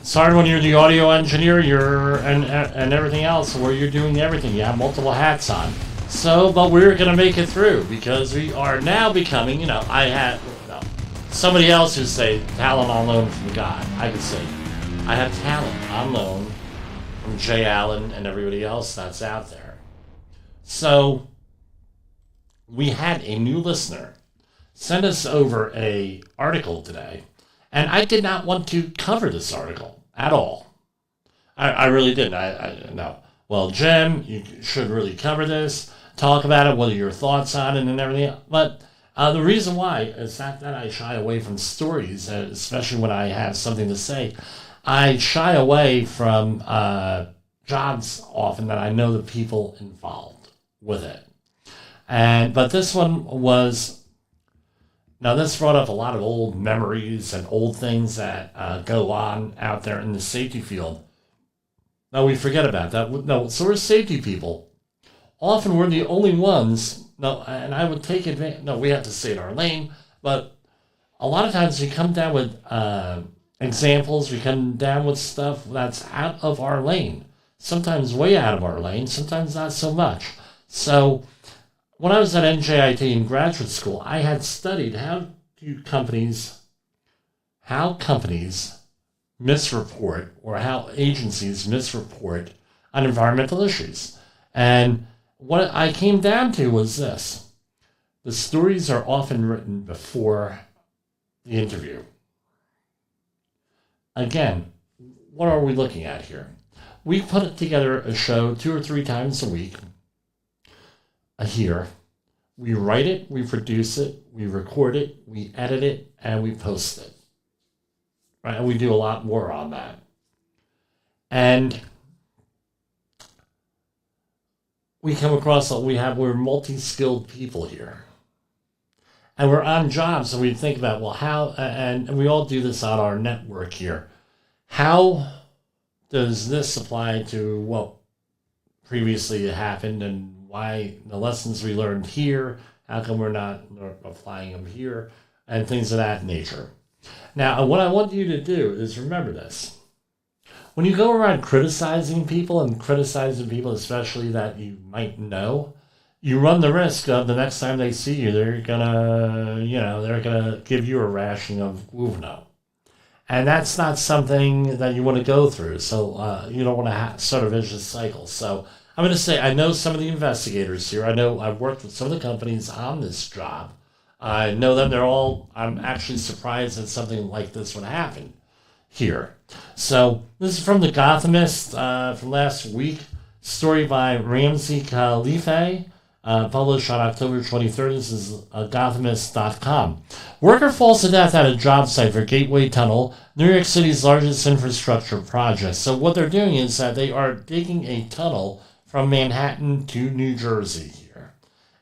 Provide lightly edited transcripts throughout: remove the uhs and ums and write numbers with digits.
Sorry, when you're the audio engineer, and everything else, where you're doing everything, you have multiple hats on. So, but we're gonna make it through because we are now becoming. Somebody else who say talent on loan from God. I could say I have talent on loan from Jay Allen and everybody else that's out there. So we had a new listener send us over a article today, and I did not want to cover this article at all. I really didn't. No. Well, Jim, you should really cover this, talk about it, what are your thoughts on it and everything. But the reason why is not that I shy away from stories, especially when I have something to say. I shy away from jobs often that I know the people involved with it. But this one was, now this brought up a lot of old memories and old things that go on out there in the safety field. Now we forget about that. No, so we're safety people. Often we're the only ones, and I would take advantage, we have to stay in our lane, but a lot of times we come down with examples, we come down with stuff that's out of our lane. Sometimes way out of our lane, sometimes not so much. So when I was at NJIT in graduate school, I had studied how companies misreport, or how agencies misreport on environmental issues. And what I came down to was this: the stories are often written before the interview. Again, what are we looking at here? We put together a show 2 or 3 times a week here. We write it, we produce it, we record it, we edit it, and we post it. Right? And we do a lot more on that. And we come across we're multi-skilled people here. And we're on jobs, and we think about, well, how, and we all do this on our network here. How does this apply to what previously happened, and why the lessons we learned here, how come we're not applying them here, and things of that nature. Now, what I want you to do is remember this. When you go around criticizing people, especially that you might know, you run the risk of the next time they see you, they're gonna give you a rationing of no. And that's not something that you want to go through. So you don't want to start a vicious cycle. So I'm going to say, I know some of the investigators here. I know I've worked with some of the companies on this job. I know them. I'm actually surprised that something like this would happen here. So this is from the Gothamist from last week. Story by Ramsey Khalife. Published on October 23rd. This is Gothamist.com. Worker falls to death at a job site for Gateway Tunnel, New York City's largest infrastructure project. So what they're doing is that they are digging a tunnel from Manhattan to New Jersey here.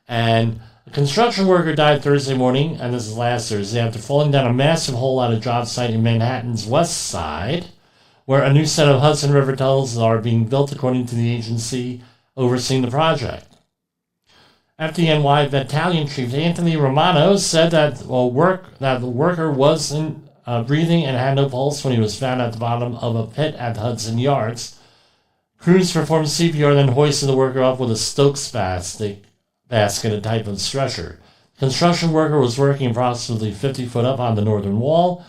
And a construction worker died Thursday morning, and this is last Thursday, after falling down a massive hole at a job site in Manhattan's West Side, where a new set of Hudson River tunnels are being built according to the agency overseeing the project. FDNY Battalion Chief Anthony Romano said that the worker wasn't breathing and had no pulse when he was found at the bottom of a pit at Hudson Yards. Crews performed CPR, then hoisted the worker up with a Stokes basket, a type of stretcher. The construction worker was working approximately 50 foot up on the northern wall.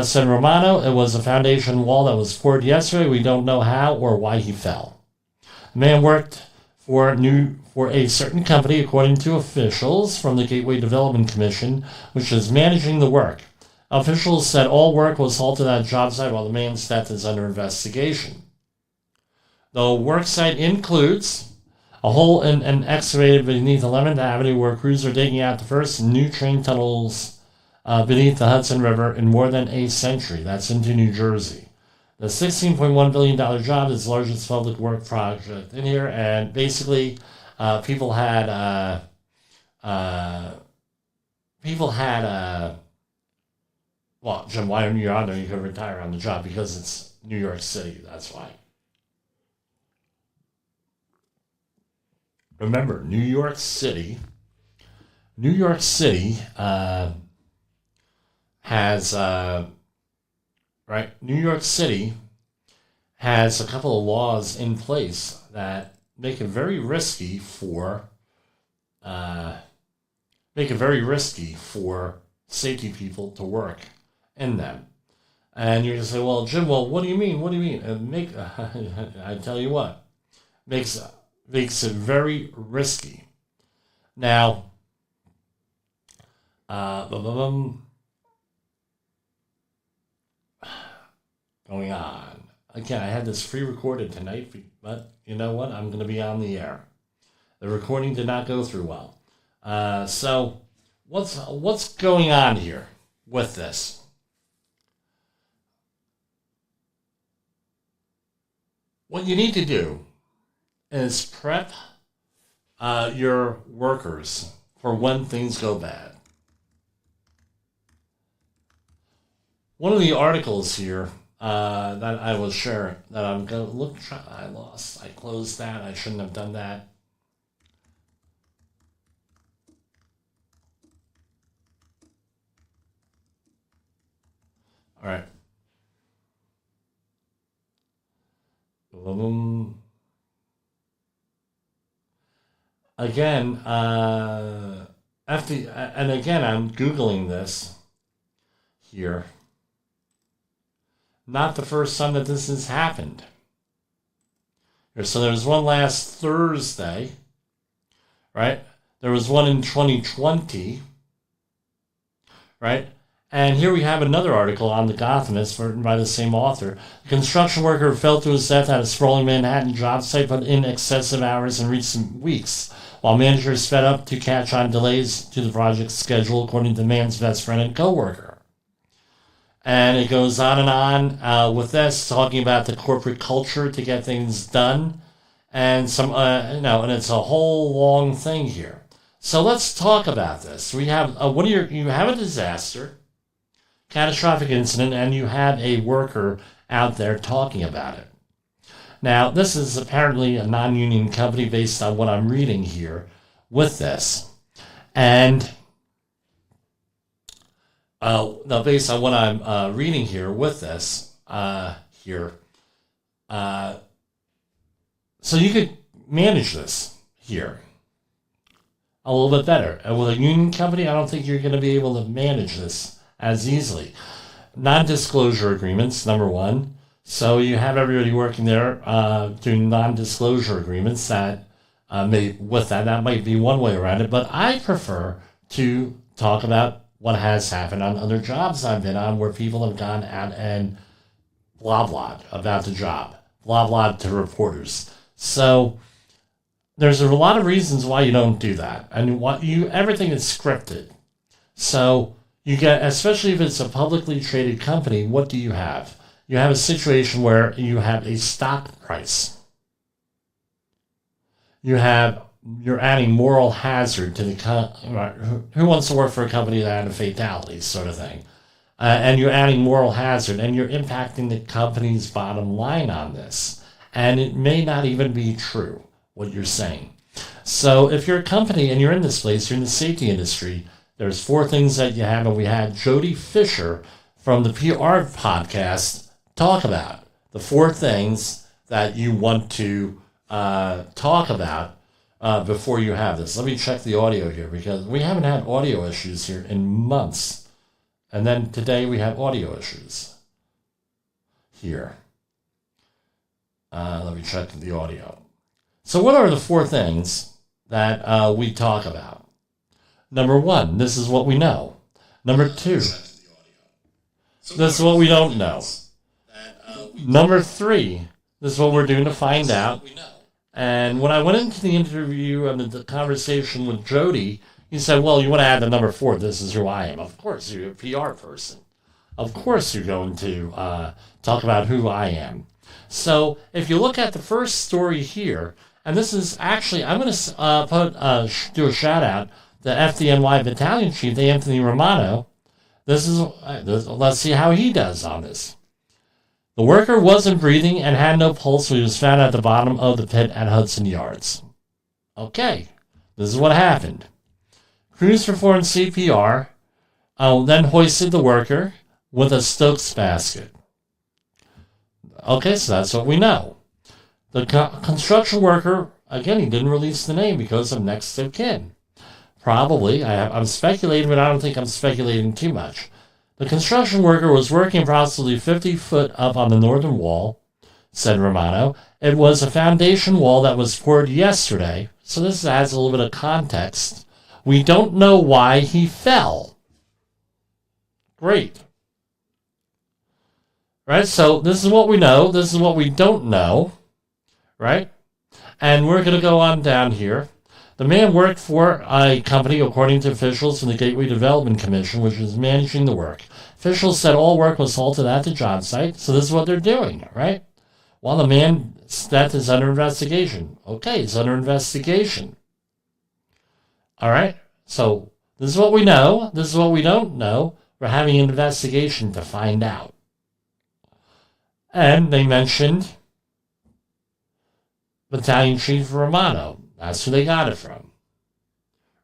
Said Romano, it was a foundation wall that was poured yesterday. We don't know how or why he fell. The man worked for a certain company, according to officials from the Gateway Development Commission, which is managing the work. Officials said all work was halted at a job site while the man's death is under investigation. The work site includes a hole excavated beneath 11th Avenue where crews are digging out the first new train tunnels beneath the Hudson River in more than a century. That's into New Jersey. The $16.1 billion job is the largest public work project in here, and basically people had well, Jim, why aren't you on there? You could retire on the job because it's New York City, that's why. Remember, New York City has, New York City has a couple of laws in place that make it very risky for safety people to work in them. And you're going to say, well, Jim, what do you mean? What do you mean? I tell you what, makes it very risky. Now, going on. Again, I had this pre-recorded tonight, but you know what? I'm going to be on the air. The recording did not go through well. So what's going on here with this? What you need to do is prep your workers for when things go bad. One of the articles here that I will share that I'm going to look. I closed that. I shouldn't have done that. All right. Again, and again, I'm Googling this here. Not the first time that this has happened. So there was one last Thursday, right? There was one in 2020, right? And here we have another article on the Gothamist written by the same author. A construction worker fell to his death at a sprawling Manhattan job site, put in excessive hours in recent weeks, while managers fed up to catch on delays to the project's schedule, according to the man's best friend and co-worker. And it goes on and on with this, talking about the corporate culture to get things done, and some, and it's a whole long thing here. So let's talk about this. We have you have a disaster, catastrophic incident, and you have a worker out there talking about it. Now, this is apparently a non-union company based on what I'm reading here with this, and. Now, based on what I'm reading here with this, so you could manage this here a little bit better. And with a union company, I don't think you're going to be able to manage this as easily. Non-disclosure agreements, number one. So you have everybody working there doing non-disclosure agreements that that might be one way around it. But I prefer to talk about what has happened on other jobs I've been on where people have gone out and blah blah about the job, blah blah to reporters. So there's a lot of reasons why you don't do that, and everything is scripted. So you get, especially if it's a publicly traded company, what do you have? You have a situation where you have a stock price. You're adding moral hazard to who wants to work for a company that had a fatality sort of thing. And you're adding moral hazard, and you're impacting the company's bottom line on this. And it may not even be true, what you're saying. So if you're a company and you're in this place, you're in the safety industry, there's 4 things that you have, and we had Jody Fisher from the PR podcast talk about the 4 things that you want to talk about before you have this. Let me check the audio here, because we haven't had audio issues here in months. And then today we have audio issues here. Let me check the audio. So what are the 4 things that we talk about? Number 1, this is what we know. Number 2, this is what we don't know. Number 3, this is what we're doing to find out. And when I went into the interview and the conversation with Jody, he said, well, you want to add the number 4, this is who I am. Of course, you're a PR person. Of course you're going to talk about who I am. So if you look at the first story here, and this is actually, I'm going to do a shout out to FDNY Battalion Chief, Anthony Romano. Let's see how he does on this. The worker wasn't breathing and had no pulse when he was found at the bottom of the pit at Hudson Yards. Okay, this is what happened. Crews performed CPR, then hoisted the worker with a Stokes basket. Okay, so that's what we know. The construction worker, again, he didn't release the name because of next of kin. Probably, I'm speculating, but I don't think I'm speculating too much. The construction worker was working approximately 50 foot up on the northern wall, said Romano. It was a foundation wall that was poured yesterday, so this adds a little bit of context. We don't know why he fell. Great. Right, so this is what we know. This is what we don't know. Right? And we're going to go on down here. The man worked for a company, according to officials from the Gateway Development Commission, which is managing the work. Officials said all work was halted at the job site, so this is what they're doing, right? While the man's death is under investigation. Okay, it's under investigation. All right, so this is what we know. This is what we don't know. We're having an investigation to find out. And they mentioned Battalion Chief Romano. That's who they got it from.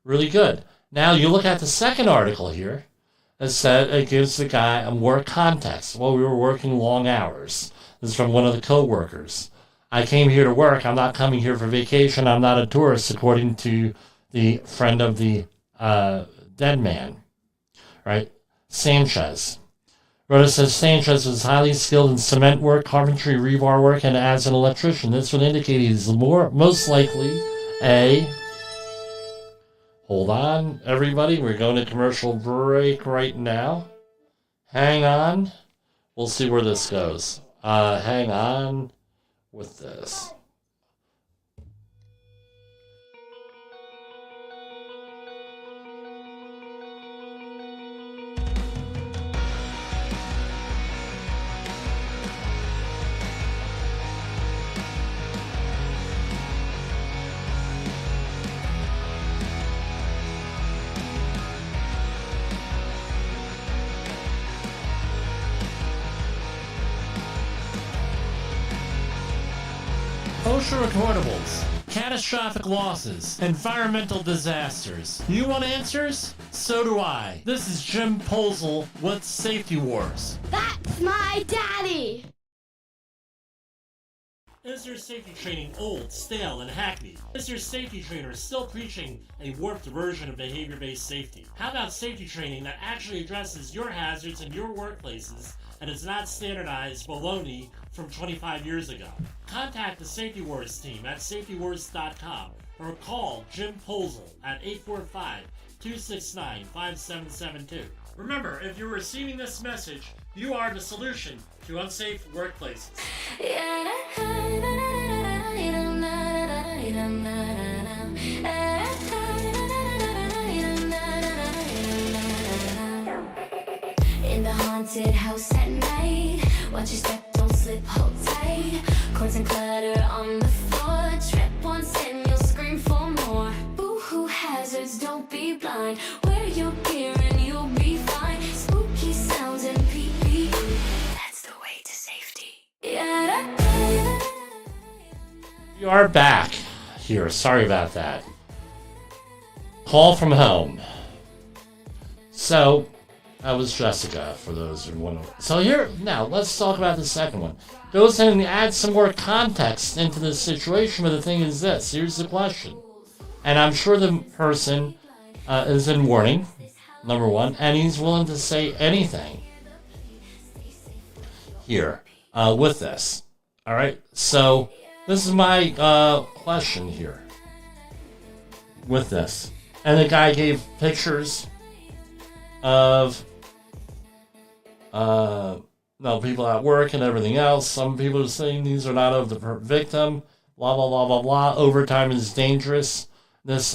Really good. Now you look at the second article here. It gives the guy more context. Well, we were working long hours. This is from one of the co-workers. I came here to work. I'm not coming here for vacation. I'm not a tourist, according to the friend of the dead man. Right? Sanchez. Rhoda says Sanchez was highly skilled in cement work, carpentry, rebar work, and as an electrician. This would indicate he's most likely hold on, everybody. We're going to commercial break right now. Hang on. We'll see where this goes. Hang on with this. OSHA recordables, catastrophic losses, environmental disasters. You want answers? So do I. This is Jim Posel with Safety Wars. That's my daddy! Is your safety training old, stale, and hackneyed? Is your safety trainer still preaching a warped version of behavior-based safety? How about safety training that actually addresses your hazards in your workplaces and is not standardized baloney from 25 years ago? Contact the Safety Wars team at safetywars.com or call Jim Posel at 845-269-5772. Remember, if you're receiving this message, you are the solution to unsafe workplaces. In the haunted house at night, watch your step, don't slip, hold tight. Cords and clutter on the floor, trip once and you'll scream for more. Boo-hoo hazards, don't be blind. Wear your gear and you'll be fine. Spooky sounds and PPE, that's the way to safety. We are back here. Sorry about that. Call from home. So, that was Jessica, for those who want to. So here, now, let's talk about the second one. Goes in and adds some more context into this situation, but the thing is this. Here's the question. And I'm sure the person is in mourning, number one, and he's willing to say anything here with this. All right? So, this is my question here with this. And the guy gave pictures of people at work and everything else. Some people are saying these are not of the victim. Blah blah blah blah blah. Overtime is dangerous. This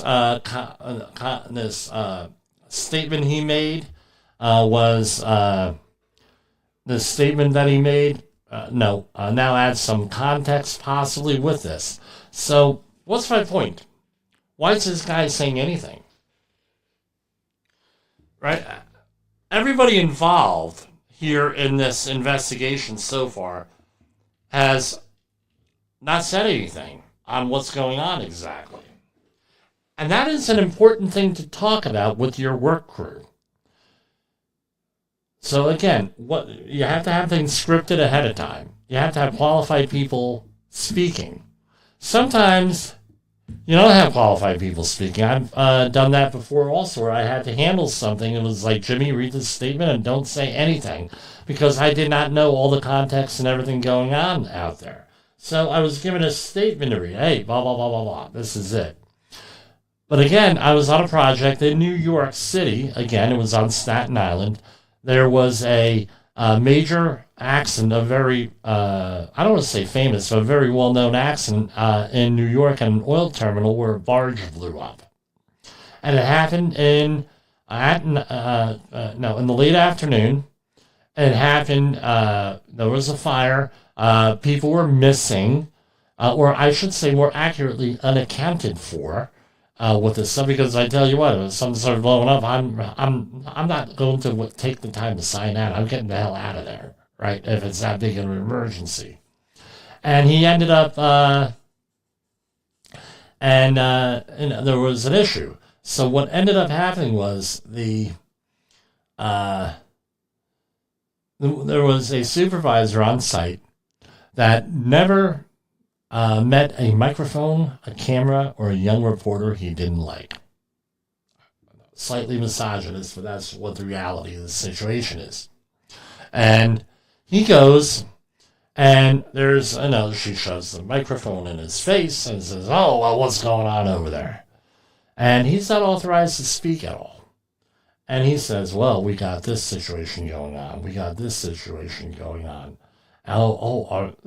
statement he made was the statement that he made. Now add some context possibly with this. So what's my point? Why is this guy saying anything? Right? Everybody involved here in this investigation so far has not said anything on what's going on exactly. And that is an important thing to talk about with your work crew. So again, what you have to have things scripted ahead of time. you have to have qualified people speaking. Sometimes you don't have qualified people speaking. I've done that before also, where I had to handle something. It was like, Jimmy, read this statement and don't say anything, because I did not know all the context and everything going on out there. So I was given a statement to read. Hey, blah, blah, blah, blah, blah. This is it. But again, I was on a project in New York City. Again, it was on Staten Island. There was a major accident, a very, I don't want to say famous, but a very well-known accident in New York at an oil terminal where a barge blew up. And it happened in the late afternoon. It happened, there was a fire. People were missing, or I should say more accurately, unaccounted for. With this stuff, because I tell you what, if something started blowing up, I'm not going to take the time to sign out. I'm getting the hell out of there, right? If it's that big of an emergency. And he ended up, and there was an issue. So what ended up happening was there was a supervisor on site that never met a microphone, a camera, or a young reporter he didn't like. Slightly misogynist, but that's what the reality of the situation is. And he goes, and she shoves the microphone in his face and says, oh, well, what's going on over there? And he's not authorized to speak at all. And he says, well, we got this situation going on. We got this situation going on.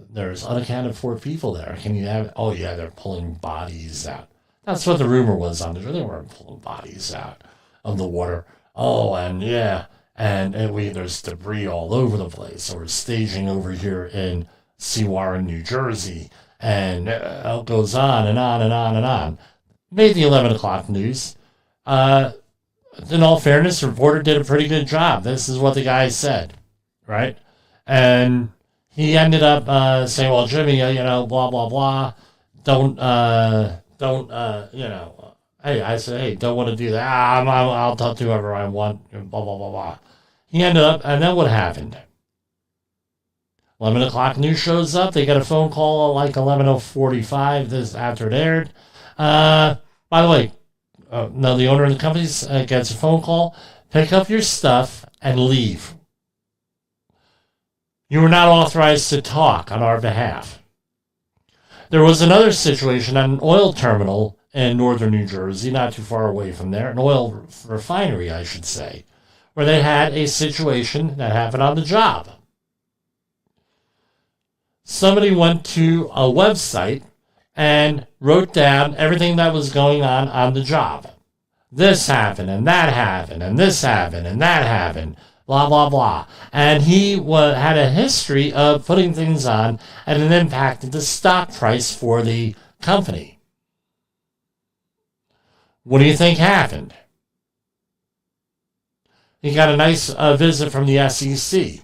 There's unaccounted for people there. Can you have? Oh yeah, they're pulling bodies out. That's what the rumor was on the show. They weren't pulling bodies out of the water. Oh, and yeah, and there's debris all over the place. So we're staging over here in Seawarren, New Jersey, and it goes on and on and on and on. Made the 11 o'clock news. In all fairness, the reporter did a pretty good job. This is what the guy said, right? And he ended up saying, well, Jimmy, blah, blah, blah. Hey, I said, hey, don't want to do that. I'll talk to whoever I want, blah, blah, blah, blah. He ended up, and then what happened? 11 o'clock news shows up. They get a phone call at like 11:45 this after it aired. By the way, the owner of the company gets a phone call. Pick up your stuff and leave. You were not authorized to talk on our behalf. There was another situation at an oil terminal in northern New Jersey, not too far away from there, an oil refinery, I should say, where they had a situation that happened on the job. Somebody went to a website and wrote down everything that was going on the job. This happened, and that happened, and this happened, and that happened. Blah, blah, blah. And he had a history of putting things on, and it impacted the stock price for the company. What do you think happened? He got a nice visit from the SEC.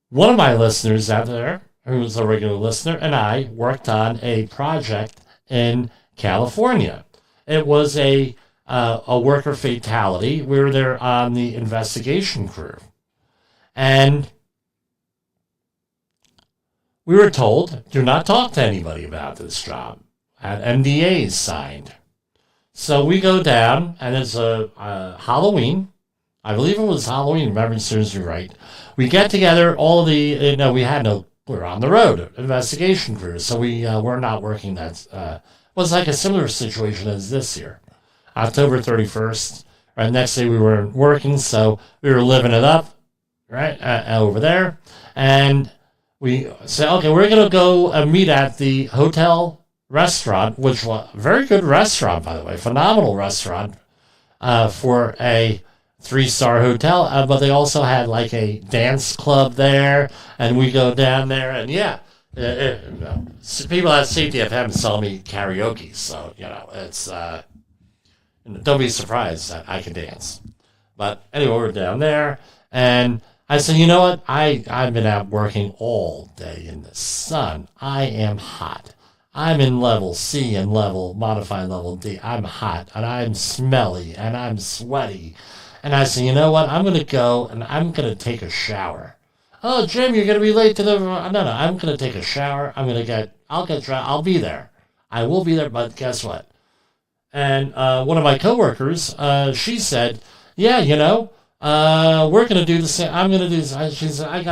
One of my listeners out there, who was a regular listener, and I worked on a project in California. It was a worker fatality. We were there on the investigation crew. And we were told, do not talk to anybody about this job. Had NDAs signed. So we go down, and it's a Halloween. I believe it was Halloween, if memory serves me right. We get together, we were on the road, investigation crew. So we were not working that, was like a similar situation as this year. October 31st, right? Next day we were working, so we were living it up, right, over there. And we said, okay, we're going to go meet at the hotel restaurant, which was a very good restaurant, by the way, phenomenal restaurant for a 3-star hotel. But they also had like a dance club there, and we go down there, and yeah. People at CTFM saw me karaoke, so, it's... don't be surprised that I can dance. But anyway, we're down there, and I said, you know what? I've been out working all day in the sun. I am hot. I'm in level C and modified level D. I'm hot, and I'm smelly, and I'm sweaty. And I said, you know what? I'm going to go, and I'm going to take a shower. Oh, Jim, you're going to be late to the... No, I'm going to take a shower. I'll get dressed. I'll be there. I will be there, but guess what? And one of my coworkers, she said, yeah, we're going to do the same. I'm going to do this. She said,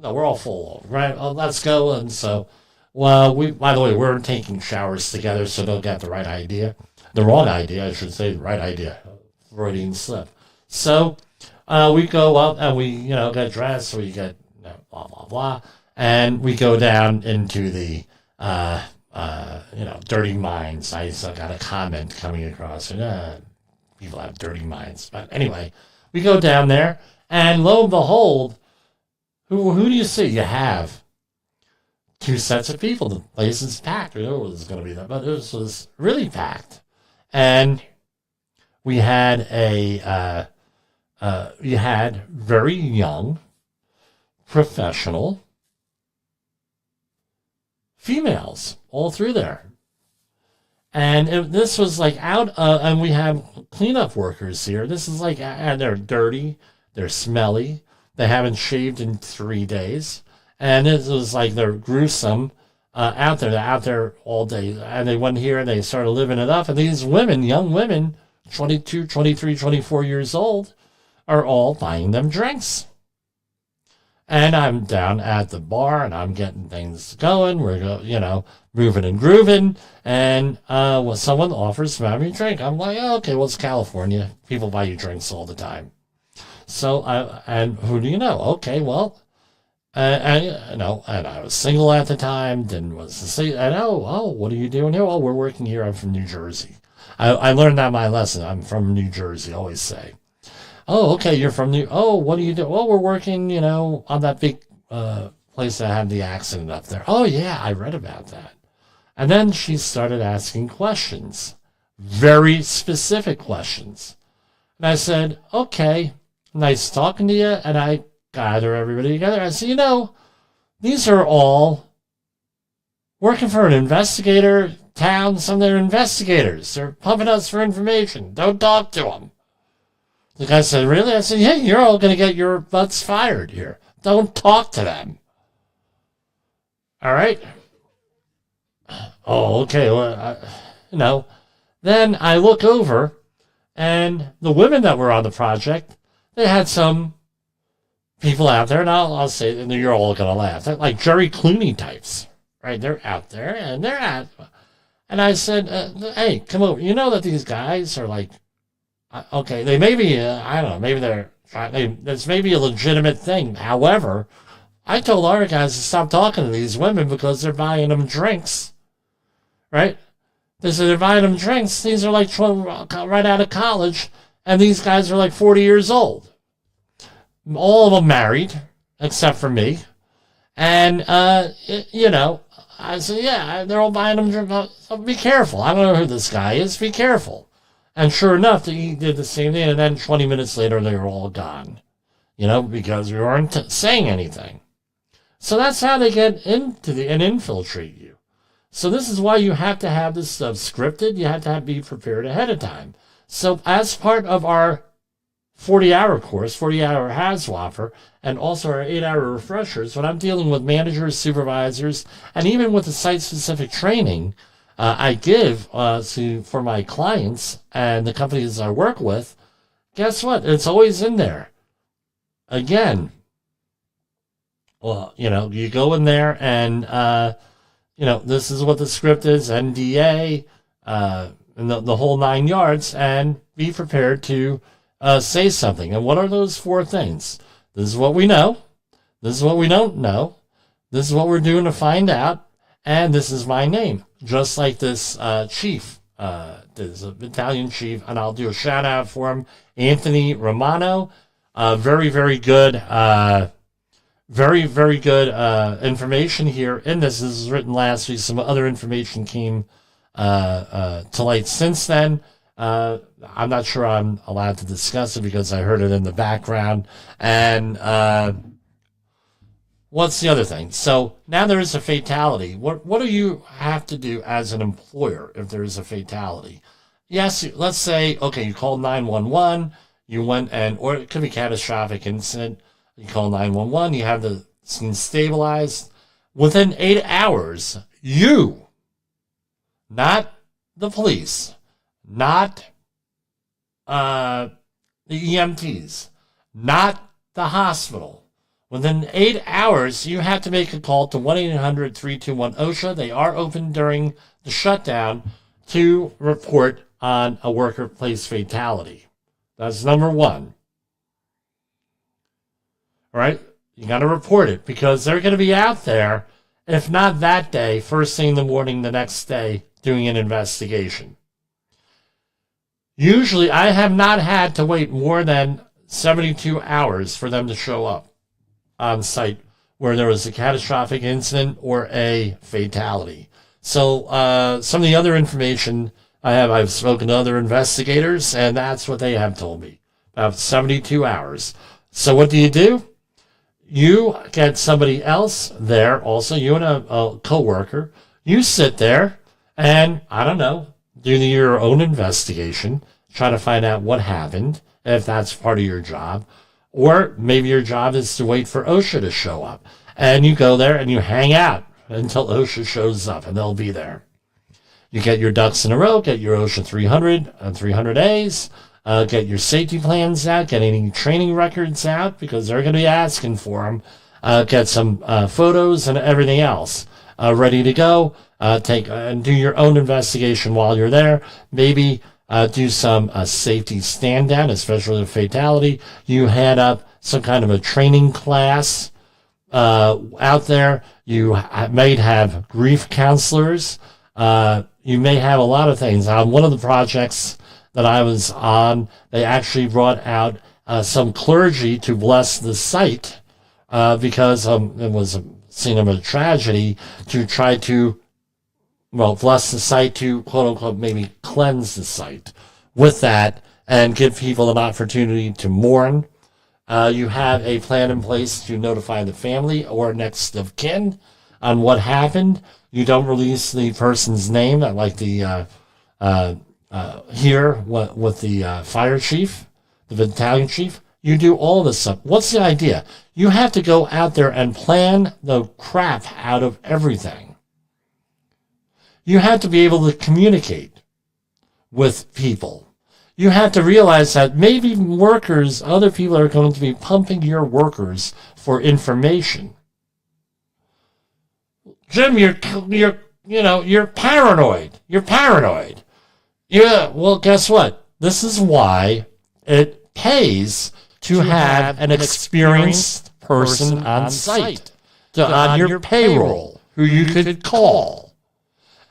no, we're all full, right? Let's go. And so, well, by the way, we're taking showers together, so don't get the right idea. The wrong idea, I should say, the right idea. Freudian slip. So, we go up and we, get dressed, we get blah, blah, blah. And we go down into the, dirty minds. I got a comment coming across. People have dirty minds. But anyway, we go down there, and lo and behold, who do you see? You have two sets of people. The place is packed. We know it was going to be that, but it was really packed. And we had very young, professional females all through there. And this was like and we have cleanup workers here. This is like, and they're dirty, they're smelly, they haven't shaved in 3 days. And it was like they're gruesome out there. They're out there all day. And they went here and they started living it up. And these women, young women, 22, 23, 24 years old, are all buying them drinks. And I'm down at the bar and I'm getting things going. We're moving and grooving. And someone offers to buy me a drink. I'm like, oh, okay, well, it's California. People buy you drinks all the time. So, and who do you know? Okay, well, and I was single at the time. What are you doing here? Oh, we're working here. I'm from New Jersey. I learned that my lesson. I'm from New Jersey, always say. Oh, okay, you're from what do you do? Oh, we're working, on that big place that had the accident up there. Oh, yeah, I read about that. And then she started asking questions, very specific questions. And I said, okay, nice talking to you. And I gather everybody together. I said, these are all working for an investigator town. Some of their investigators. They're pumping us for information. Don't talk to them. The guy said, really? I said, yeah, you're all going to get your butts fired here. Don't talk to them. All right? Oh, okay. Well, Then I look over, and the women that were on the project, they had some people out there, and I'll say, and you're all going to laugh. They're like Jerry Clooney types, right? They're out there, and and I said, hey, come over. You know that these guys are like, okay, they may be, I don't know, maybe that's maybe a legitimate thing. However, I told our guys to stop talking to these women because they're buying them drinks, right? They said they're buying them drinks. These are like right out of college, and these guys are like 40 years old. All of them married, except for me. And, I said, yeah, they're all buying them drinks. So be careful. I don't know who this guy is. Be careful. And sure enough, he did the same thing, and then 20 minutes later, they were all gone, because we weren't saying anything. So that's how they get into and infiltrate you. So this is why you have to have this stuff scripted. You have to be prepared ahead of time. So as part of our 40-hour course, 40-hour HAZWOPer, and also our 8-hour refreshers, when I'm dealing with managers, supervisors, and even with the site-specific training, I give for my clients and the companies I work with, guess what? It's always in there. Again, well, you go in there and, this is what the script is, NDA, and the whole 9 yards, and be prepared to say something. And what are those 4 things? This is what we know. This is what we don't know. This is what we're doing to find out. And this is my name. Just like this chief, there's a battalion chief, and I'll do a shout out for him, Anthony Romano. Very, very good, very, very good information here in this. This was written last week. Some other information came to light since then. I'm not sure I'm allowed to discuss it because I heard it in the background. And what's the other thing? So now there is a fatality. What do you have to do as an employer if there is a fatality? Yes, let's say, okay, you called 911, you went or it could be catastrophic incident. You call 911, you have the scene stabilized. Within 8 hours, you, not the police, not the EMTs, not the hospital. Within 8 hours, you have to make a call to 1-800-321-OSHA. They are open during the shutdown to report on a workplace fatality. That's number one. All right? You got to report it because they're going to be out there, if not that day, first thing in the morning the next day, doing an investigation. Usually, I have not had to wait more than 72 hours for them to show up on site where there was a catastrophic incident or a fatality. So some of the other information I've spoken to other investigators, and that's what they have told me, about 72 hours. So what do? You get somebody else there, also you and a coworker. You sit there and, I don't know, do your own investigation, try to find out what happened, if that's part of your job. Or maybe your job is to wait for OSHA to show up. And you go there and you hang out until OSHA shows up, and they'll be there. You get your ducks in a row, get your OSHA 300 and 300As, get your safety plans out, get any training records out, because they're going to be asking for them. Get some photos and everything else ready to go. Take and do your own investigation while you're there. Maybe do some safety stand down, especially with fatality. You head up some kind of a training class out there. You might have grief counselors. You may have a lot of things. On one of the projects that I was on, they actually brought out some clergy to bless the site because it was a scene of a tragedy, to try to, bless the site, to quote unquote maybe cleanse the site with that and give people an opportunity to mourn. You have a plan in place to notify the family or next of kin on what happened. You don't release the person's name, like the here with the fire chief, the battalion chief. You do all this stuff. What's the idea? You have to go out there and plan the crap out of everything. You have to be able to communicate with people. You have to realize that maybe workers, other people are going to be pumping your workers for information. Jim, you're paranoid. You're paranoid. Yeah, well, guess what? This is why it pays to have an experienced person on site, on your payroll, who you could call.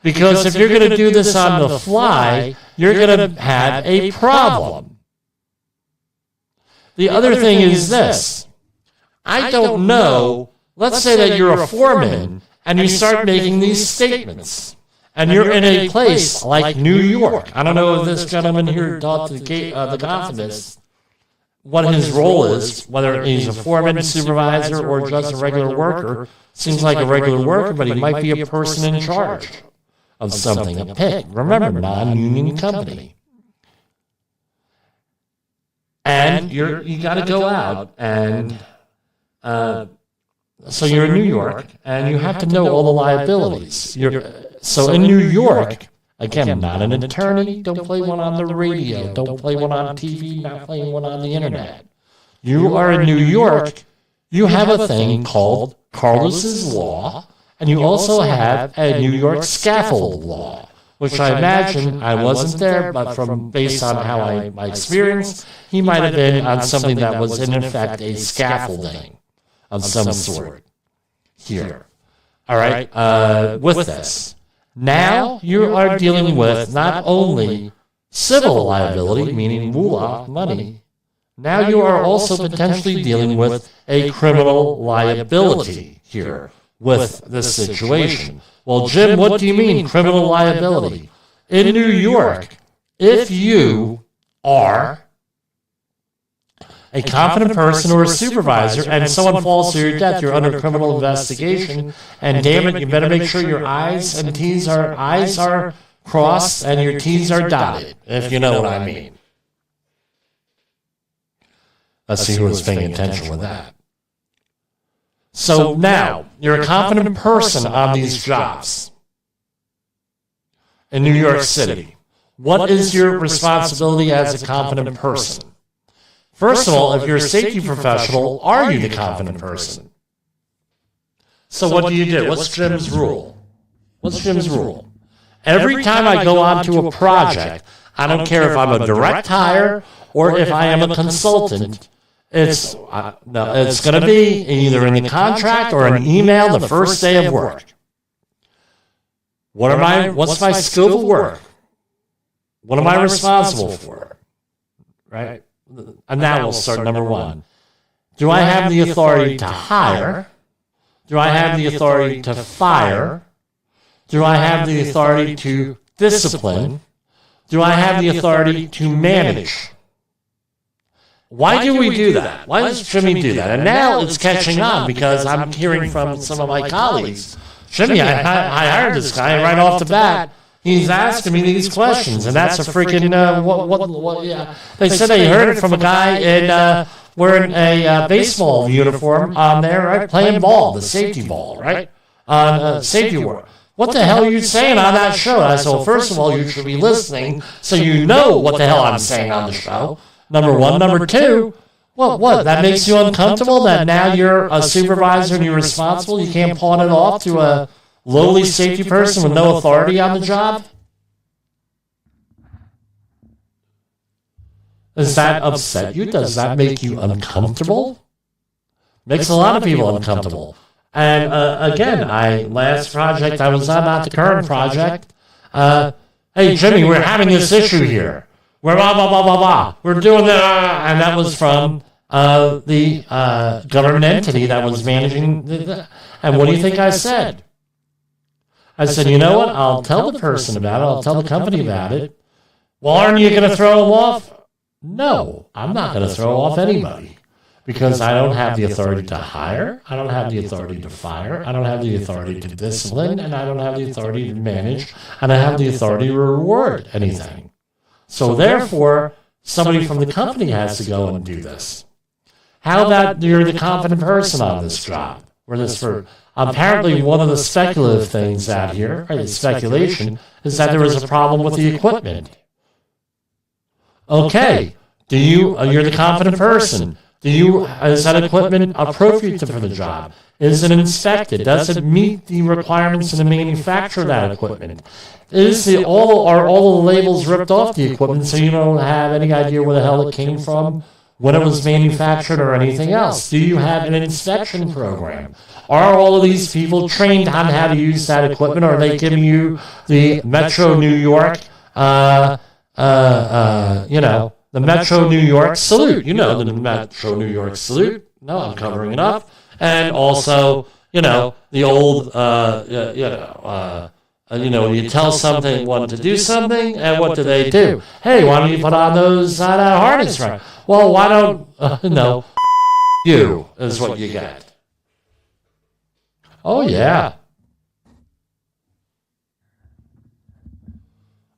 Because if you're going to do this on the fly, you're going to have a problem. The other thing is this. I don't know. Let's say that you're a foreman and you start making these statements. And you're in a place like New York. I don't know if this gentleman here taught the Gothamist what his role is, whether he's a foreman, supervisor, or just a regular worker. Seems like a regular worker, but he might be a person in charge of something, a pick. Remember, non-union company. And you got to go out, and so you're in New York, and you have to know all the liabilities. So in New York, again, I'm not an attorney. Don't play one on the radio. Don't play one on TV. Not playing one on the internet. You are in New York. You have a thing called Carlos's Law, and you also have a New York scaffold law, which I imagine, I wasn't there, but based on how my experience, he might have been on something that was in effect a scaffolding of some sort here. All right, with this. Now you are dealing with not only civil liability, meaning moolah, money. Now you are also potentially dealing with a criminal liability here with this situation. Well, Jim, what do you mean criminal liability? In New York, if you are a competent person or a supervisor and someone falls to your death, you're under criminal investigation, and damn it, you better make sure your I's and T's are crossed and your T's are dotted, if you know what I mean. Let's see who was paying attention with that. So now, you're a competent person on these jobs in New York City. What is your responsibility as a competent person? First of all, if you're a safety professional, are you the competent person? So what do? What's Jim's rule? What's Jim's rule? Every time I go onto a project, I don't care if I'm a direct hire or if I am a consultant, it's going to be either in the contract or an email the first day of work. What's my scope of work? What am I responsible for? Right? And now we'll start number one. Do I have the authority to hire? Do I have the authority to fire? Do I have the authority to discipline? Do I have the authority to manage? Why do we do that? Why does Jimmy do that? And now it's catching on because I'm hearing from some of my colleagues. Jimmy, I hired this guy right off the bat. He's asking me these questions, and that's a freaking yeah. They said they heard it from a guy wearing a baseball uniform on there, right, playing ball, the safety ball, right, on safety work. What the hell are you saying on that show? I said, well, first of all, you should be listening so you know what the hell I'm saying on the show. Number one. Number two, what? That makes you uncomfortable that now you're a supervisor and you're responsible? You can't pawn it off to a lowly safety person with no authority on the job? Does that upset you? Does that make you uncomfortable? Makes a lot of people uncomfortable. And again, last project I was on, not the current project. Hey, Jimmy, we're having this issue here. We're blah, blah, blah, blah, blah. We're doing that. And that was from the government entity that was managing. And what do you think I said? I said, you know what? I'll tell the person about it. I'll tell the company about it. Well, aren't you going to throw them off? No, I'm not going to throw off anybody because I don't have the authority to hire. I don't have the authority to fire. I don't have the authority to discipline, and I don't have the authority to manage, and I have the authority to reward anything. So therefore, somebody from the company has to go and do this. How about you're the competent person on this job? Apparently, one of the speculative things out here, or the speculation, is that there was a problem with the equipment. Okay, you're the competent person. Is that equipment appropriate for the job? Is it inspected? Does it meet the requirements of the manufacturer of that equipment? Are all the labels ripped off the equipment so you don't have any idea where the hell it came from, when it was manufactured, or anything else? Do you have an inspection program? Are all of these people trained on how to use that equipment? Or are they giving you the Metro New York, the Metro New York salute? You know the Metro New York salute. No, I'm covering it up. And also, the old, you tell one to do something, and what do they do? Hey, why don't you put on that harness, right? Well, why don't, you is what you get. Oh, yeah.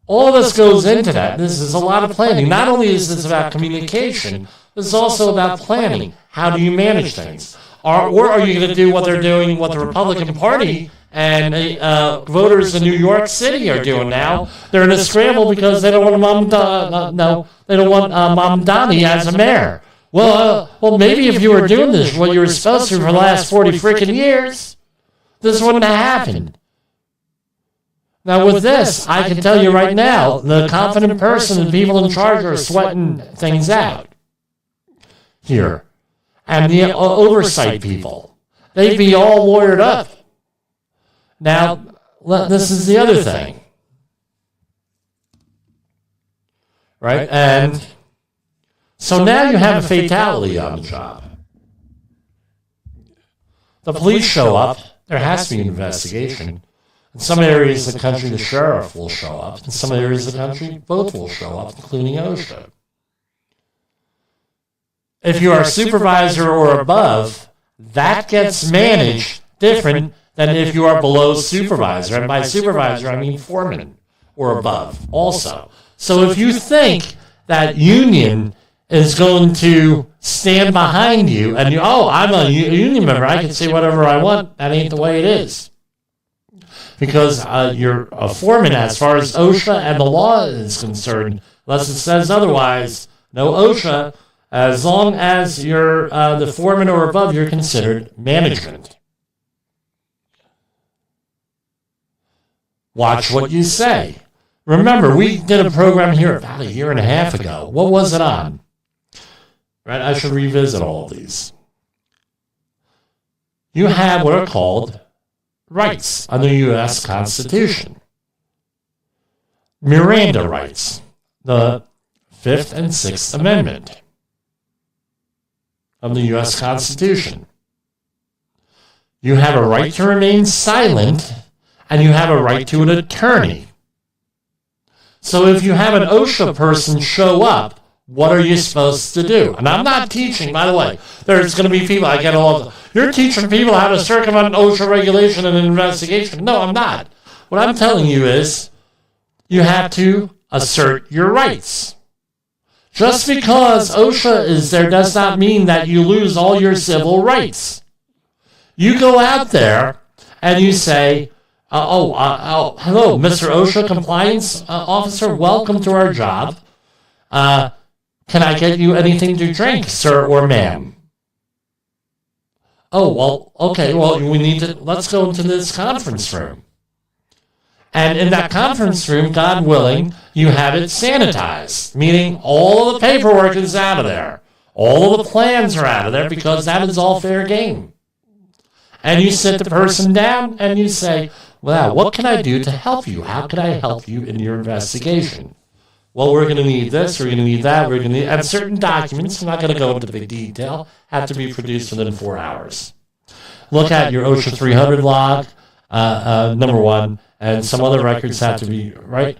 All of this goes into that. This is a lot of planning. Not only is this about communication, this is also about planning. How do you manage things? Or are you going to do what they're doing, what the Republican Party and voters in New York City are doing now? They're in a scramble because they don't want Mamdani as a mayor. Well, maybe if you were doing this, what you were supposed to for the last 40 freaking years, this wouldn't have happened. Now, with this, I can tell you right now, the confident person and people in charge are sweating things out here. And the oversight people, they'd be all lawyered up. Now, this is the other thing. Right? And so now you have a fatality on the job. The police show up. There has to be an investigation. In some areas of the country, the sheriff will show up. In some areas of the country, both will show up, including OSHA. If you are a supervisor or above, that gets managed different than if you are below supervisor. And by supervisor, I mean foreman or above also. So if you think that union is going to stand behind you and I'm a union member. I can say whatever I want. That ain't the way it is. Because you're a foreman as far as OSHA and the law is concerned. Unless it says otherwise, no OSHA. As long as you're the foreman or above, you're considered management. Watch what you say. Remember, we did a program here about a year and a half ago. What was it on? Right, I should revisit all of these. You have what are called rights under the U.S. Constitution. Miranda rights, the 5th and 6th Amendment of the U.S. Constitution. You have a right to remain silent, and you have a right to an attorney. So if you have an OSHA person show up, what are you supposed to do? And I'm not teaching, by the way. There's going to be people, I get all, you're teaching people how to circumvent OSHA regulation and an investigation. No, I'm not. What I'm telling you is you have to assert your rights. Just because OSHA is there does not mean that you lose all your civil rights. You go out there and you say, hello, Mr. OSHA compliance officer, welcome to our job. Can I get you anything to drink, sir or ma'am? Oh, well, okay, well, let's go into this conference room. And in that conference room, God willing, you have it sanitized, meaning all of the paperwork is out of there. All of the plans are out of there because that is all fair game. And you sit the person down and you say, well, what can I do to help you? How can I help you in your investigation? Well, we're going to need this, we're going to need that, we're going to need... And certain documents, I'm not going to go into the detail, have to be produced within 4 hours. Look at your OSHA 300 log, number one, and some other records have to be, right?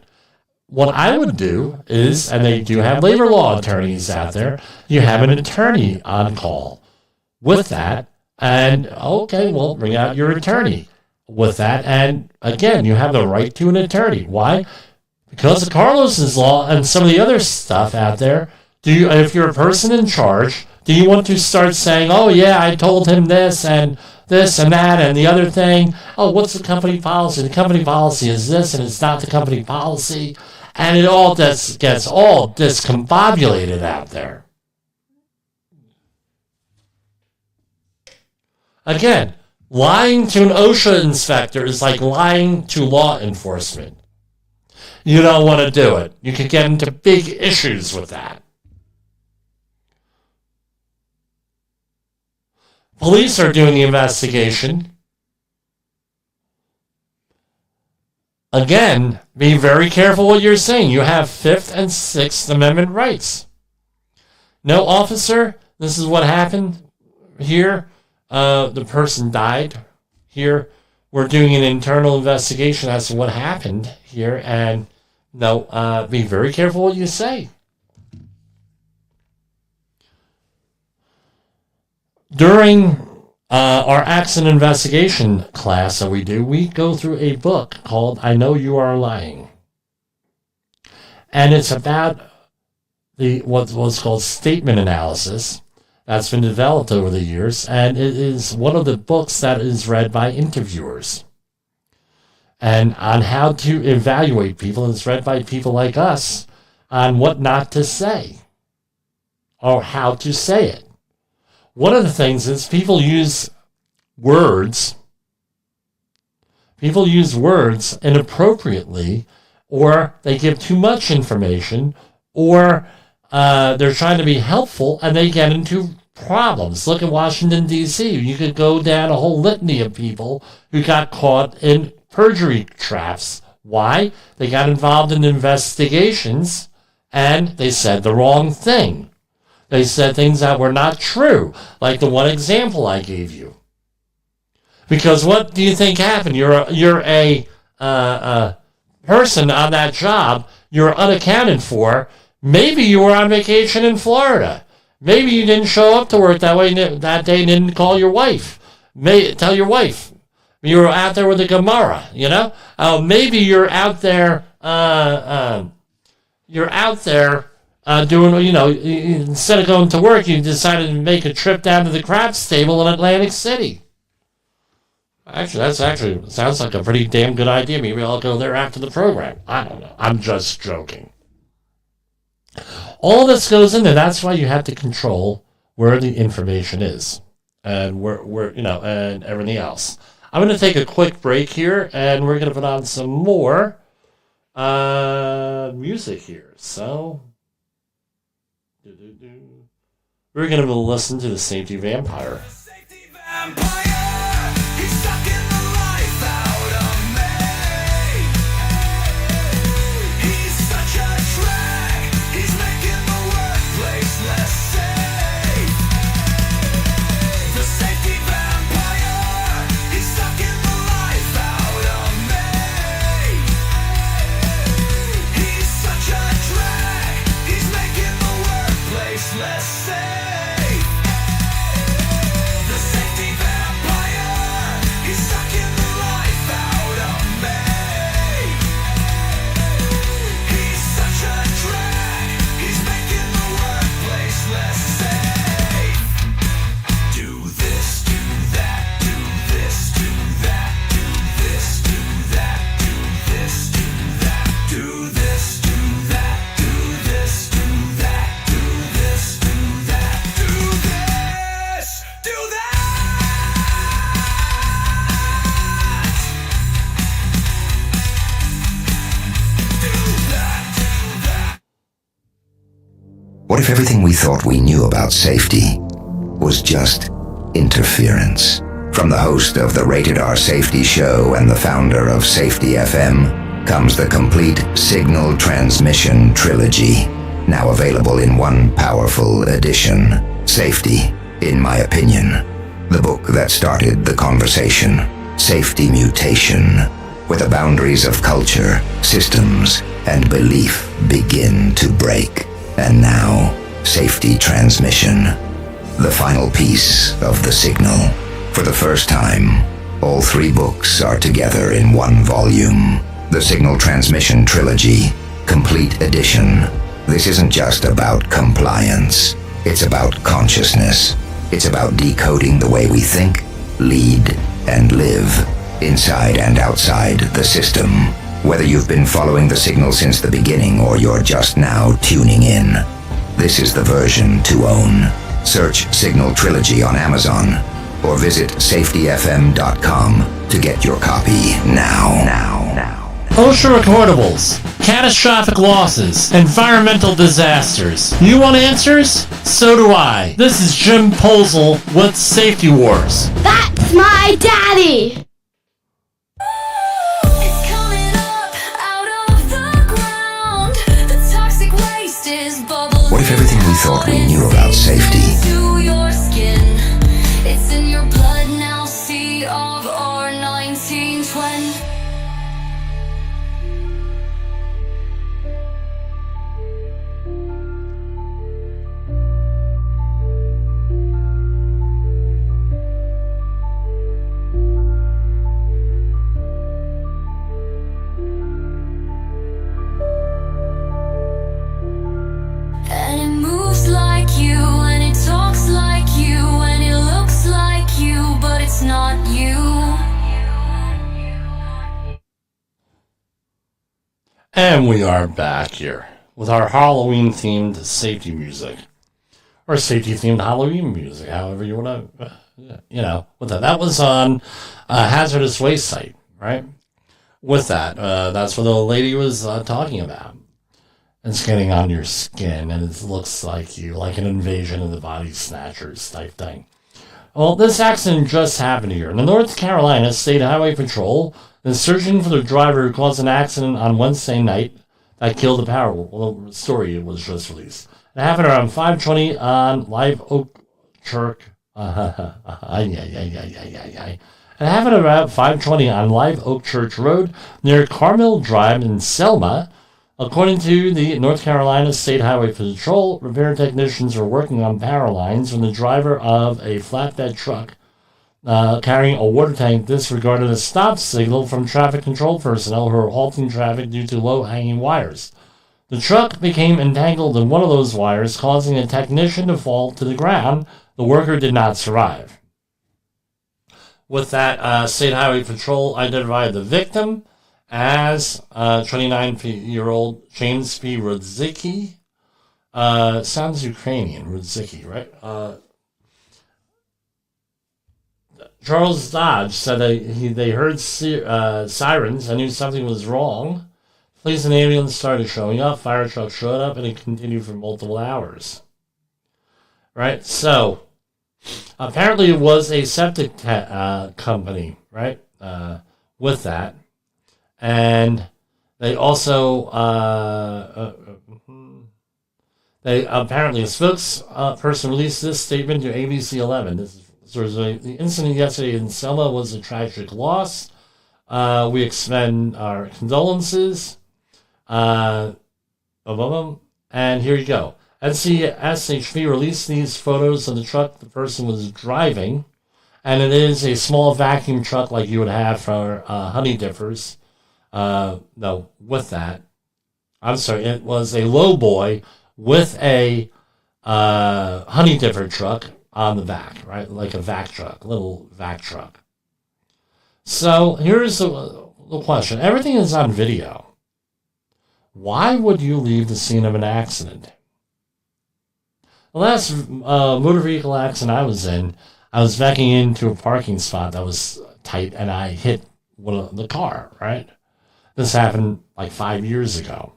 What I would do is, and they do have labor law attorneys out there, you have an attorney on call with that, and, okay, well, bring out your attorney with that, and again, you have the right to an attorney. Why? Because of Carlos's law and some of the other stuff out there, if you're a person in charge, do you want to start saying, oh yeah, I told him this and that and the other thing? Oh, what's the company policy? The company policy is this and it's not the company policy. And it all gets all discombobulated out there. Again, lying to an OSHA inspector is like lying to law enforcement. You don't want to do it. You could get into big issues with that. Police are doing the investigation. Again, be very careful what you're saying. You have 5th and 6th Amendment rights. No, officer, this is what happened here. The person died here. We're doing an internal investigation as to what happened here, and no, be very careful what you say. During our accident investigation class that we do, we go through a book called I Know You Are Lying. And it's about what's called statement analysis that's been developed over the years, and it is one of the books that is read by interviewers. And on how to evaluate people, and it's read by people like us on what not to say or how to say it. One of the things is people use words inappropriately, or they give too much information, or they're trying to be helpful and they get into problems. Look at Washington, D.C. You could go down a whole litany of people who got caught in perjury traps. Why? They got involved in investigations and they said the wrong thing. They said things that were not true, like the one example I gave you. Because what do you think happened? You're a person on that job. You're unaccounted for. Maybe you were on vacation in Florida. Maybe you didn't show up to work that day and didn't call your wife. Tell your wife. You were out there with the Gemara, you know? Maybe you're out there Doing, instead of going to work, you decided to make a trip down to the craps table in Atlantic City. Actually, sounds like a pretty damn good idea. Maybe I'll go there after the program. I don't know. I'm just joking. All this goes in there. That's why you have to control where the information is and where and everything else. I'm going to take a quick break here, and we're going to put on some more music here. So we're going to listen to the Safety Vampire. Safety vampire, he's sucking the life out of me. He's such a drag, he's making the workplace less safe. The safety vampire, he's sucking the life out of me. He's such a drag, he's making the workplace less safe. The safety vampire, he's sucking the life out of me. He's such a drag, he's making the workplace less safe. Do this, do that, do this, do that, do this, do that, do this, do that, do this, do that, do this, do that, do this, do that, do this, do that. What if everything we thought we knew about safety was just interference? From the host of the Rated R Safety Show and the founder of Safety FM comes the complete Signal Transmission Trilogy, now available in one powerful edition. Safety, in my opinion, the book that started the conversation. Safety Mutation, where the boundaries of culture, systems, and belief begin to break. And now, Safety Transmission, the final piece of the signal. For the first time, all three books are together in one volume. The Signal Transmission Trilogy, Complete Edition. This isn't just about compliance. It's about consciousness. It's about decoding the way we think, lead, and live, inside and outside the system. Whether you've been following the signal since the beginning or you're just now tuning in, this is the version to own. Search Signal Trilogy on Amazon or visit safetyfm.com to get your copy now. OSHA recordables, catastrophic losses, environmental disasters. You want answers? So do I. This is Jim Posel with Safety Wars. That's my daddy! It's coming up out of the ground. The toxic waste is bubbling. What if everything we thought we knew about safety To your skin. It's in your blood now. C of R 1920. And it moves like you, and it talks like you, and it looks like you, but it's not you. And we are back here with our Halloween-themed safety music. Or safety-themed Halloween music, however you want to, with that. That was on Hazardous Waste Site, right? With that, that's what the lady was talking about. It's getting on your skin, and it looks like you, like an invasion of the body snatchers type thing. Well, this accident just happened here. The North Carolina State Highway Patrol is searching for the driver who caused an accident on Wednesday night that killed the power. Well, the story was just released. It happened around 5:20 on Live Oak Church. It happened around 5:20 on Live Oak Church Road near Carmel Drive in Selma. According to the North Carolina State Highway Patrol, repair technicians are working on power lines when the driver of a flatbed truck carrying a water tank disregarded a stop signal from traffic control personnel who are halting traffic due to low-hanging wires. The truck became entangled in one of those wires, causing a technician to fall to the ground. The worker did not survive. With that, State Highway Patrol identified the victim as 29-year-old James P. Rudzicki. Sounds Ukrainian, Rudzicki, right? Charles Dodge said they heard sirens and knew something was wrong. Police and ambulance started showing up. Fire truck showed up, and it continued for multiple hours. Right? So, apparently it was a septic company, right? With that. And they also, apparently a spokesperson released this statement to ABC 11. The incident yesterday in Selma was a tragic loss. We extend our condolences. And here you go. SHV released these photos of the truck the person was driving, and it is a small vacuum truck like you would have for honey dippers. No, with that. I'm sorry, it was a lowboy with a honey dipper truck on the back, right? Like a vac truck, a little vac truck. So here's the question. Everything is on video. Why would you leave the scene of an accident? The last motor vehicle accident I was in, I was backing into a parking spot that was tight, and I hit the car, right? This happened like 5 years ago.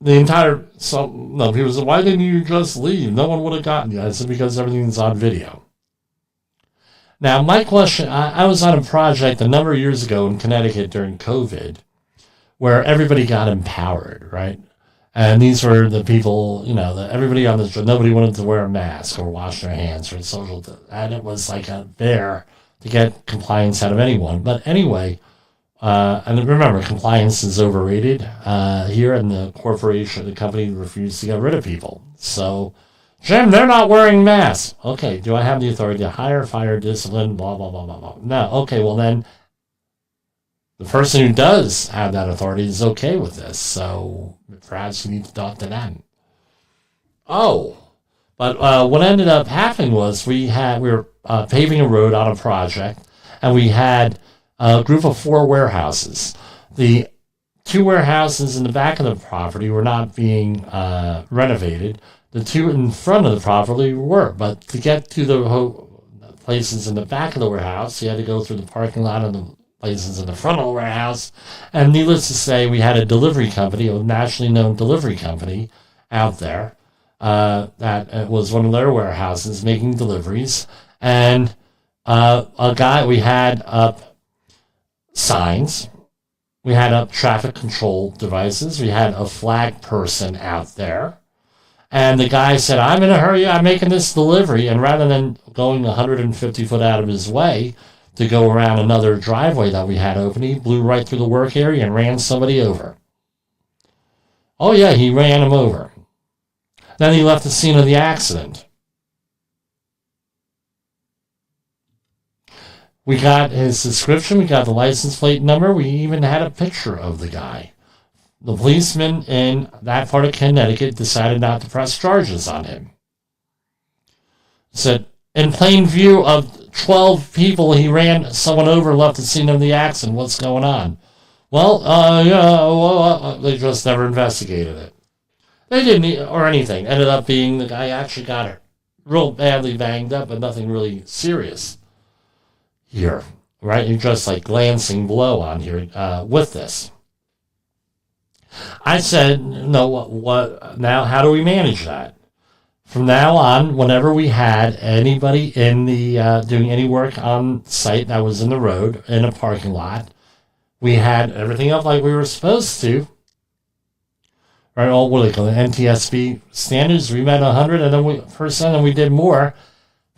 People said, why didn't you just leave? No one would have gotten you. I said, because everything's on video. Now, my question, I was on a project a number of years ago in Connecticut during COVID where everybody got empowered, right? And these were the people, everybody on the nobody wanted to wear a mask or wash their hands or social, and it was like a bear to get compliance out of anyone. But anyway, and remember, compliance is overrated here, and the company refused to get rid of people. So, Jim, they're not wearing masks. Okay, do I have the authority to hire, fire, discipline, blah, blah, blah, blah, blah? No. Okay, well then, the person who does have that authority is okay with this, so perhaps you need to talk to them. Oh, but what ended up happening was we were paving a road on a project, and we had a group of 4 warehouses. The 2 warehouses in the back of the property were not being renovated. The 2 in front of the property were, but to get to the places in the back of the warehouse, you had to go through the parking lot of the places in the front of the warehouse. And needless to say, we had a delivery company, a nationally known delivery company out there that was one of their warehouses making deliveries. And we had up signs, we had up traffic control devices, we had a flag person out there. And the guy said, I'm in a hurry, I'm making this delivery. And rather than going 150 foot out of his way to go around another driveway that we had open, he blew right through the work area and ran somebody over. Oh yeah, he ran him over. Then he left the scene of the accident. We got his description, we got the license plate number, we even had a picture of the guy. The policeman in that part of Connecticut decided not to press charges on him. Said, in plain view of 12 people, he ran someone over, left the scene of the accident. What's going on? Well, they just never investigated it. They didn't, or anything. Ended up being the guy actually got real badly banged up, but nothing really serious here, right? You're just like glancing blow on here with this. I said, no, what now? How do we manage that? From now on, whenever we had anybody in the doing any work on site that was in the road, in a parking lot, we had everything up like we were supposed to. Right, all what do they call it? NTSB standards. We met 100 and then and we did more.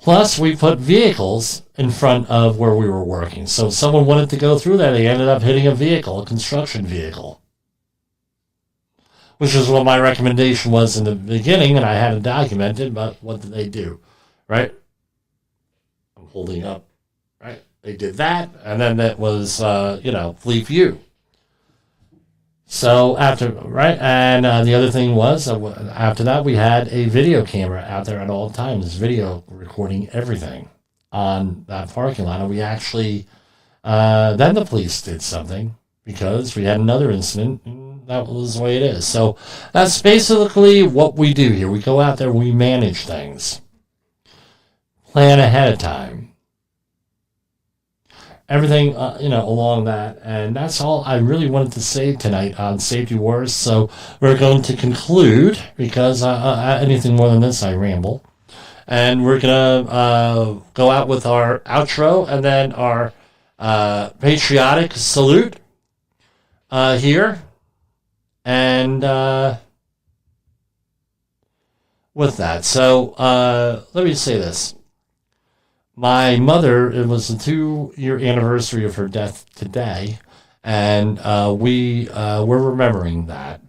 Plus, we put vehicles in front of where we were working. So if someone wanted to go through there, they ended up hitting a vehicle, a construction vehicle. Which is what my recommendation was in the beginning, and I had it documented, but what did they do? Right? I'm holding up. Right? They did that, and then that was, Fleet View. So and the other thing was, after that, we had a video camera out there at all times, video recording everything on that parking lot. And we actually, then the police did something because we had another incident, and that was the way it is. So that's basically what we do here. We go out there, we manage things, plan ahead of time. Everything, along that. And that's all I really wanted to say tonight on Safety Wars. So we're going to conclude, because anything more than this, I ramble. And we're going to go out with our outro and then our patriotic salute here. And with that, so let me say this. My mother, it was the 2-year anniversary of her death today, and we're remembering that.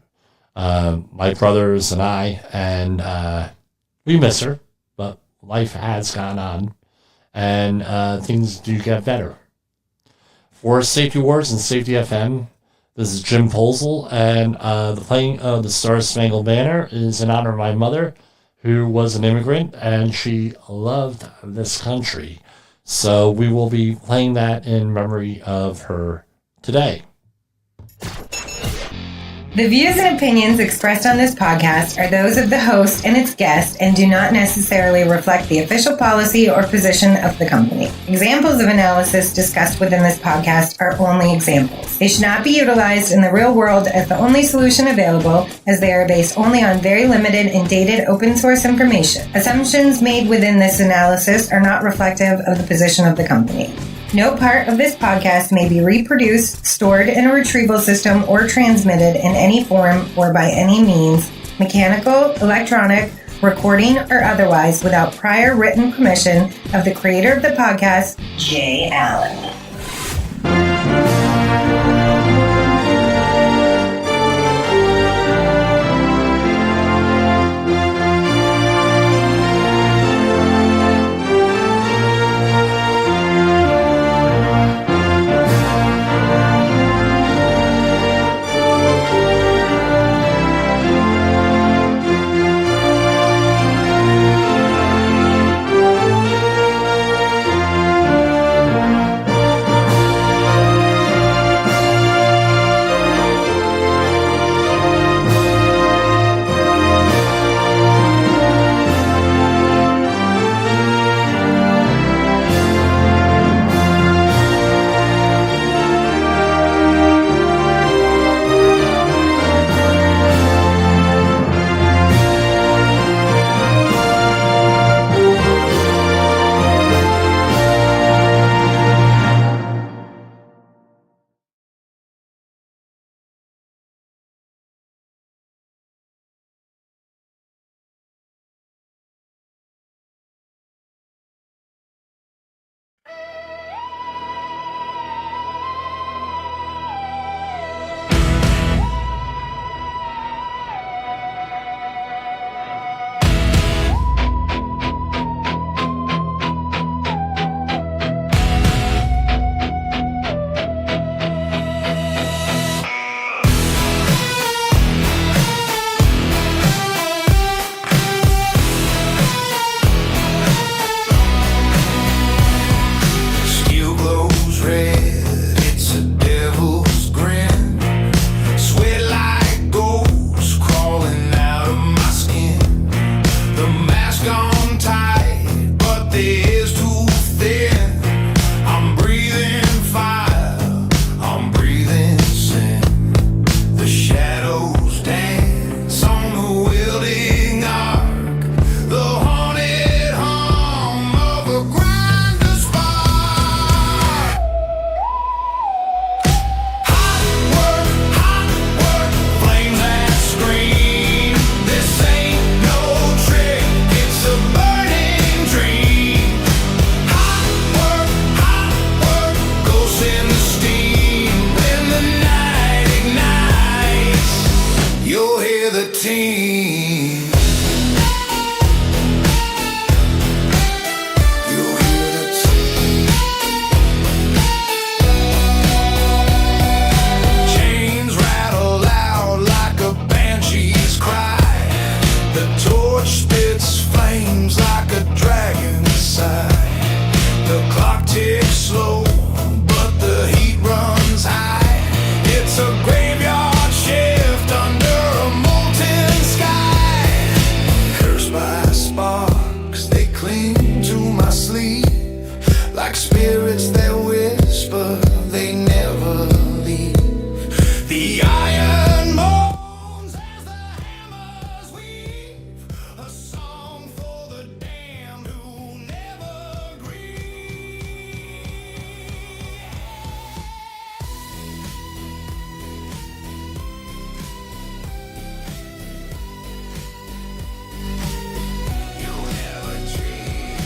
My brothers and I, and we miss her, but life has gone on, and things do get better. For Safety Wars and Safety FM, this is Jim Posel, and the playing of the Star Spangled Banner is in honor of my mother, who was an immigrant, and she loved this country. So we will be playing that in memory of her today. The views and opinions expressed on this podcast are those of the host and its guest and do not necessarily reflect the official policy or position of the company. Examples of analysis discussed within this podcast are only examples. They should not be utilized in the real world as the only solution available, as they are based only on very limited and dated open source information. Assumptions made within this analysis are not reflective of the position of the company. No part of this podcast may be reproduced, stored in a retrieval system, or transmitted in any form or by any means, mechanical, electronic, recording, or otherwise, without prior written permission of the creator of the podcast, Jay Allen. The clock ticks slow, but the heat runs high. It's a graveyard shift under a molten sky. Cursed by sparks, they cling to my sleeve. Like spirits that whisper, they never leave. The iron moans as the hammers weave. A song for the damned who never grieve. You never dream.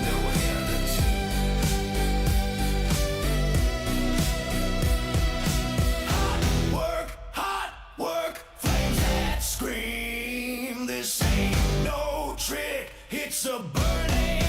No energy. Hot work, flames that scream. This ain't no trick, it's a burning